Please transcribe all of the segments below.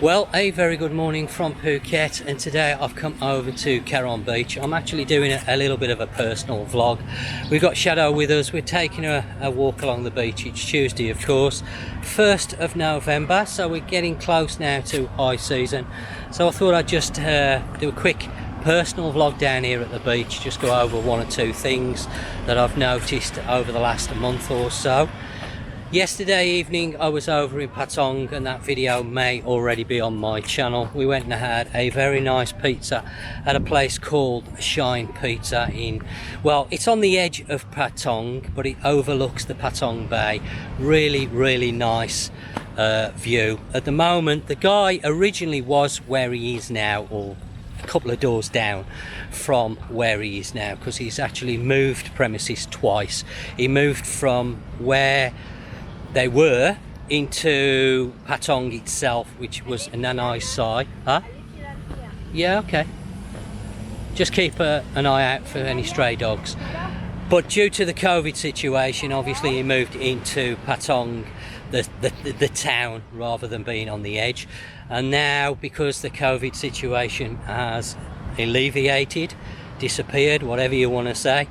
Well, a very good morning from Phuket, and today I've come over to Karon Beach. I'm actually doing a little bit of a personal vlog. We've got Shadow with us. We're taking a walk along the beach. It's Tuesday, of course, 1st of November, so we're getting close now to high season. So I thought I'd just do a quick personal vlog down here at the beach, just go over one or two things that I've noticed over the last month or so. Yesterday evening I was over in Patong, and that video may already be on my channel. We went and had a very nice pizza at a place called Shine Pizza well, it's on the edge of Patong, but it overlooks the Patong Bay. Really nice view. At the moment, the guy originally was where he is now, or a couple of doors down from where he is now, because he's actually moved premises twice. He moved from where they were into Patong itself, which was a nice side. Huh? Yeah, okay. Just keep an eye out for any stray dogs. But due to the COVID situation, obviously he moved into Patong, the town, rather than being on the edge. And now, because the COVID situation has alleviated, disappeared, whatever you want to say,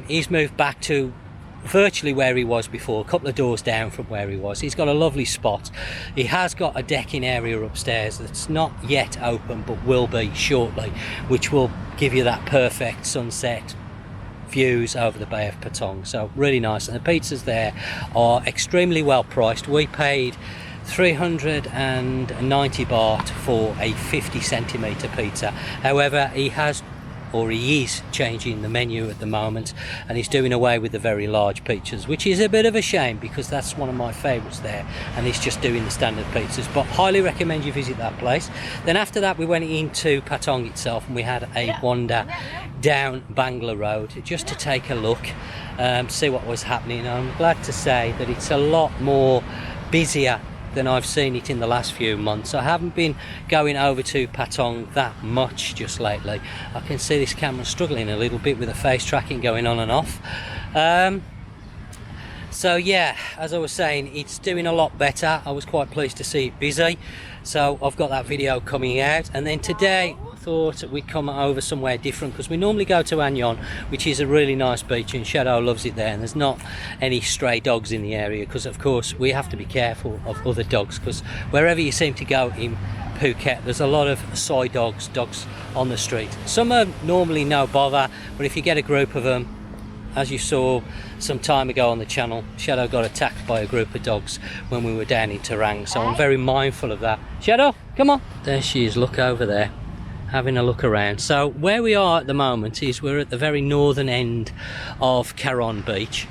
he's moved back to virtually where he was before, a couple of doors down from where he was. He's got a lovely spot. He has got a decking area upstairs that's not yet open, but will be shortly, which will give you that perfect sunset views over the Bay of Patong. So really nice, and the pizzas there are extremely well priced. We paid 390 baht for a 50 centimeter pizza. However, he is changing the menu at the moment, and he's doing away with the very large pizzas, which is a bit of a shame, because that's one of my favorites there, and he's just doing the standard pizzas. But highly recommend you visit that place. Then after that we went into Patong itself, and we had a wander down Bangla Road just to take a look, see what was happening. I'm glad to say that it's a lot more busier than I've seen it in the last few months. I haven't been going over to Patong that much just lately. I can see this camera struggling a little bit with the face tracking going on and off. So yeah, as I was saying, it's doing a lot better. I was quite pleased to see it busy, so I've got that video coming out. And then today I thought we'd come over somewhere different, because we normally go to Anyon, which is a really nice beach, and Shadow loves it there, and there's not any stray dogs in the area, because of course we have to be careful of other dogs, because wherever you seem to go in Phuket there's a lot of soy dogs on the street. Some are normally no bother, but if you get a group of them, as you saw some time ago on the channel, Shadow got attacked by a group of dogs when we were down in Terang, so I'm very mindful of that. Shadow, come on. There she is, look over there, having a look around. So where we are at the moment is we're at the very northern end of Karon Beach.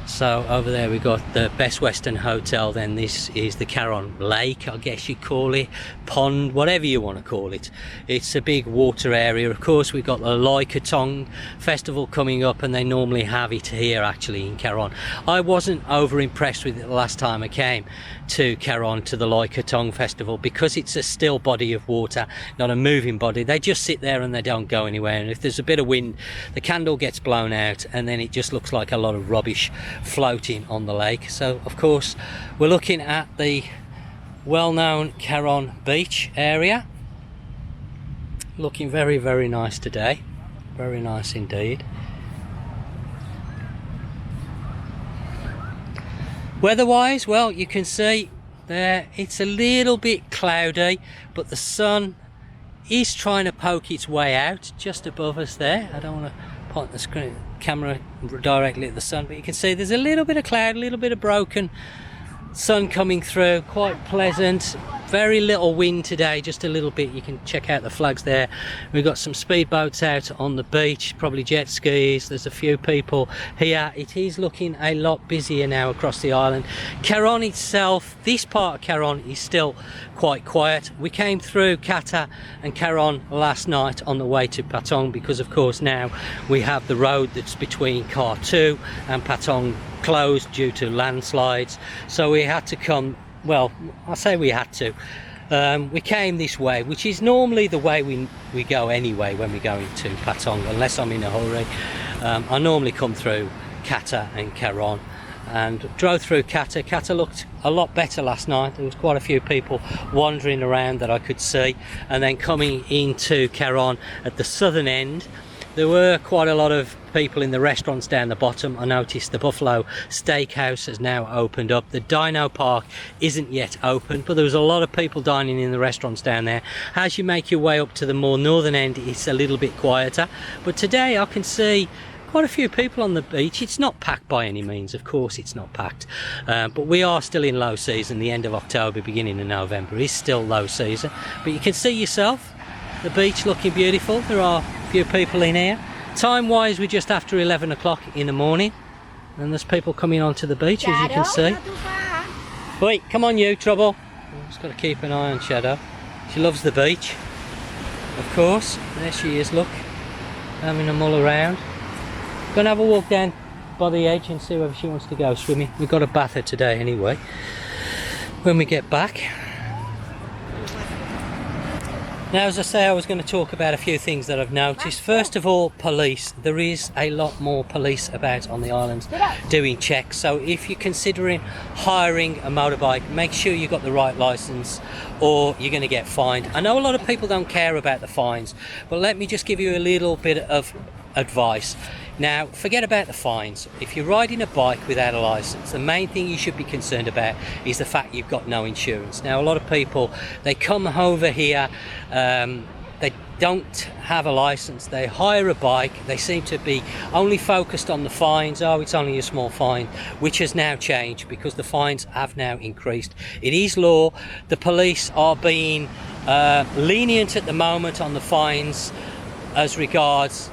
So over there we got the Best Western Hotel, then this is the Karon Lake, I guess you call it, pond, whatever you want to call it. It's a big water area. Of course we've got the Loy Krathong festival coming up, and they normally have it here actually in Karon. I wasn't over impressed with it the last time I came to Karon, to the Loy Krathong festival, because it's a still body of water, not a moving body. They just sit there and they don't go anywhere, and if there's a bit of wind the candle gets blown out, and then it just looks like a lot of rubbish floating on the lake. So of course we're looking at the well-known Karon Beach area. Looking very nice today, very nice indeed. Weather-wise, well, you can see there it's a little bit cloudy, but the sun is trying to poke its way out just above us there. I don't want to point the camera directly at the sun, but you can see there's a little bit of cloud, a little bit of broken sun coming through. Quite pleasant. Very little wind today, just a little bit. You can check out the flags there. We've got some speedboats out on the beach, probably jet skis. There's a few people here. It is looking a lot busier now across the island. Karon itself, this part of Karon is still quite quiet. We came through Kata and Karon last night on the way to Patong, because of course now we have the road that's between Kar 2 and Patong closed due to landslides, so we had to come. Well, I say we had to. We came this way, which is normally the way we go anyway when we go into Patong, unless I'm in a hurry. I normally come through Kata and Karon, and drove through Kata. Kata looked a lot better last night. There was quite a few people wandering around that I could see, and then coming into Karon at the southern end, there were quite a lot of people in the restaurants down the bottom. I noticed the Buffalo Steakhouse has now opened up. The Dino Park isn't yet open, but there was a lot of people dining in the restaurants down there. As you make your way up to the more northern end, it's a little bit quieter, but today I can see quite a few people on the beach. It's not packed by any means, of course it's not packed, but we are still in low season. The end of October, beginning of November is still low season, but you can see yourself the beach looking beautiful. There are a few people in here. Time wise, we're just after 11 o'clock in the morning, and there's people coming onto the beach, as you can see. Wait, come on you, Trouble. Just got to keep an eye on Shadow. She loves the beach, of course. There she is, look, having a mull around. Gonna have a walk down by the edge and see whether she wants to go swimming. We've got to bath her today anyway when we get back. Now, as I say, I was going to talk about a few things that I've noticed. First of all, police. There is a lot more police about on the island doing checks. So if you're considering hiring a motorbike, make sure you've got the right license or you're going to get fined. I know a lot of people don't care about the fines, but let me just give you a little bit of advice. Now, forget about the fines. If you're riding a bike without a license, the main thing you should be concerned about is the fact you've got no insurance. Now, a lot of people, they come over here, they don't have a license, they hire a bike, they seem to be only focused on the fines. Oh, it's only a small fine, which has now changed because the fines have now increased. It is law. The police are being lenient at the moment on the fines as regards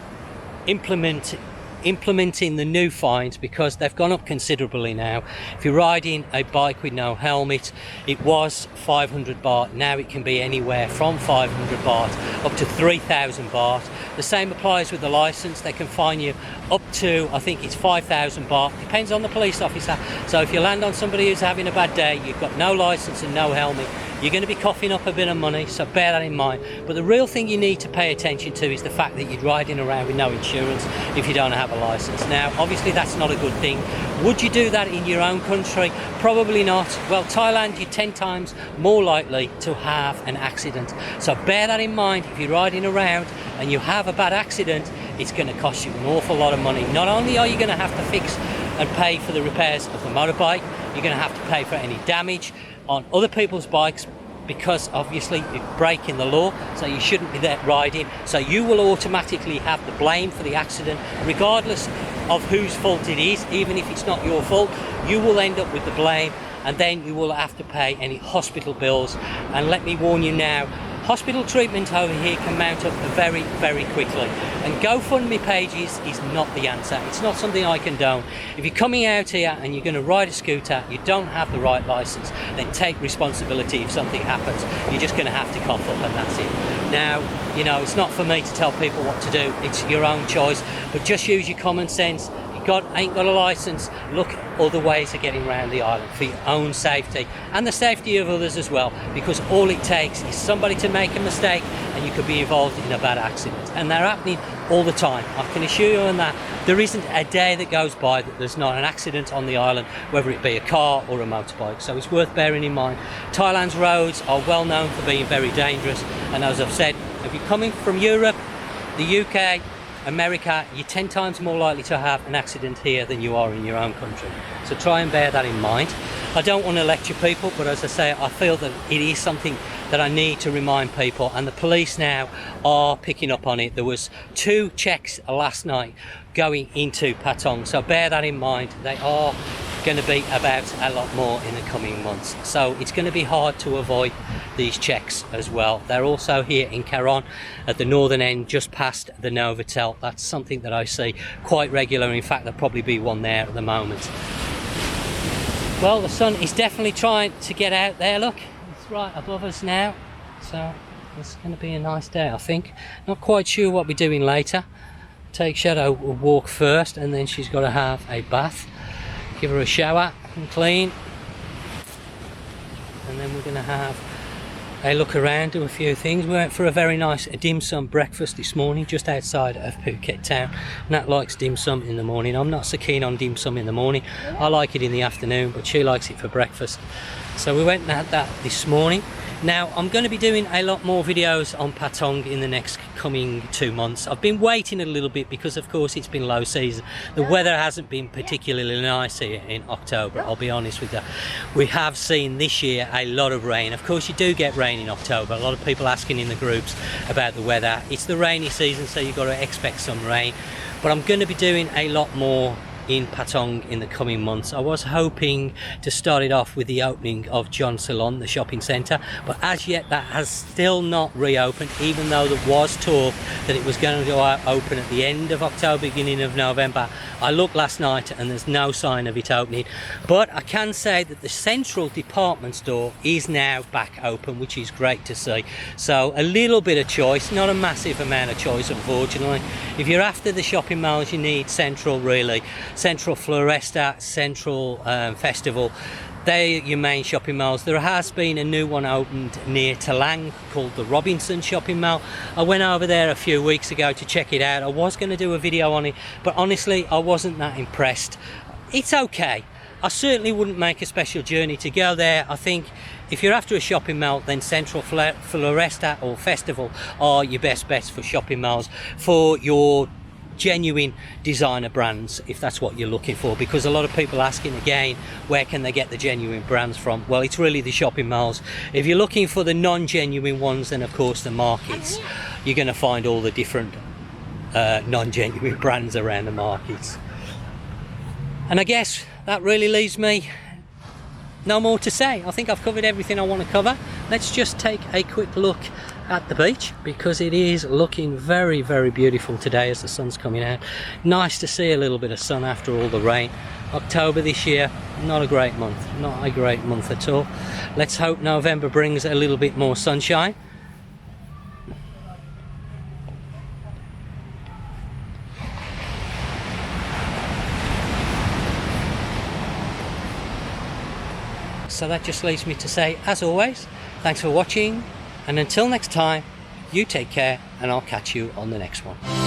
implementing the new fines, because they've gone up considerably now. If you're riding a bike with no helmet, it was 500 baht. Now it can be anywhere from 500 baht up to 3,000 baht. The same applies with the license. They can fine you up to, I think it's 5,000 baht. Depends on the police officer. So if you land on somebody who's having a bad day, you've got no license and no helmet, you're going to be coughing up a bit of money, so bear that in mind. But the real thing you need to pay attention to is the fact that you're riding around with no insurance if you don't have a license. Now, obviously that's not a good thing. Would you do that in your own country? Probably not. Well, Thailand, you're 10 times more likely to have an accident. So bear that in mind. If you're riding around and you have a bad accident, it's going to cost you an awful lot of money. Not only are you going to have to fix and pay for the repairs of the motorbike, you're going to have to pay for any damage on other people's bikes, because obviously you're breaking the law, so you shouldn't be there riding. So you will automatically have the blame for the accident, regardless of whose fault it is. Even if it's not your fault, you will end up with the blame, and then you will have to pay any hospital bills. And let me warn you now, hospital treatment over here can mount up very, very quickly. And GoFundMe pages is not the answer. It's not something I condone. If you're coming out here and you're going to ride a scooter, you don't have the right license, then take responsibility if something happens. You're just going to have to cough up, and that's it. Now, you know, it's not for me to tell people what to do. It's your own choice, but just use your common sense. Ain't got a license, look at other ways of getting around the island for your own safety and the safety of others as well, because all it takes is somebody to make a mistake and you could be involved in a bad accident, and they're happening all the time. I can assure you on that. There isn't a day that goes by that there's not an accident on the island, whether it be a car or a motorbike. So it's worth bearing in mind. Thailand's roads are well known for being very dangerous, and as I've said, if you're coming from Europe, the UK, America, you're 10 times more likely to have an accident here than you are in your own country. So try and bear that in mind. I don't want to lecture people, but as I say, I feel that it is something that I need to remind people, and the police now are picking up on it. There was 2 checks last night going into Patong, so bear that in mind. They are going to be about a lot more in the coming months, so it's going to be hard to avoid these checks as well. They're also here in Karon at the northern end, just past the Novotel. That's something that I see quite regular. In fact, there'll probably be one there at the moment. Well, the sun is definitely trying to get out there. Look, it's right above us now, so it's going to be a nice day, I think. Not quite sure what we're doing later. Take Shadow a walk first, and then she's got to have a bath, give her a shower and clean, and then we're going to have a look around, do a few things. We went for a very nice dim sum breakfast this morning just outside of Phuket town. Nat likes dim sum in the morning. I'm not so keen on dim sum in the morning. I like it in the afternoon, but she likes it for breakfast. So we went and had that this morning. Now I'm going to be doing a lot more videos on Patong in the next coming 2 months. I've been waiting a little bit because of course it's been low season. The weather hasn't been particularly nice here in October, I'll be honest with you. We have seen this year a lot of rain. Of course you do get rain in October. A lot of people asking in the groups about the weather. It's the rainy season, so you've got to expect some rain. But I'm going to be doing a lot more in Patong in the coming months. I was hoping to start it off with the opening of John Salon, the shopping centre, but as yet that has still not reopened, even though there was talk that it was going to go open at the end of October, beginning of November. I looked last night and there's no sign of it opening, but I can say that the central department store is now back open, which is great to see. So a little bit of choice, not a massive amount of choice unfortunately. If you're after the shopping malls, you need Central really. Central Floresta, Central Festival, they're your main shopping malls. There has been a new one opened near Talang called the Robinson Shopping Mall. I went over there a few weeks ago to check it out. I was going to do a video on it, but honestly I wasn't that impressed. It's okay. I certainly wouldn't make a special journey to go there. I think if you're after a shopping mall, then Central Floresta or Festival are your best bets for shopping malls for your genuine designer brands, if that's what you're looking for, because a lot of people asking again, where can they get the genuine brands from? Well, it's really the shopping malls. If you're looking for the non-genuine ones, then of course the markets, you're going to find all the different non-genuine brands around the markets. And I guess that really leaves me no more to say. I think I've covered everything I want to cover. Let's just take a quick look at the beach, because it is looking very, very beautiful today as the sun's coming out. Nice to see a little bit of sun after all the rain. October this year, not a great month, not a great month at all. Let's hope November brings a little bit more sunshine. So that just leaves me to say, as always, thanks for watching, and until next time, you take care, and I'll catch you on the next one.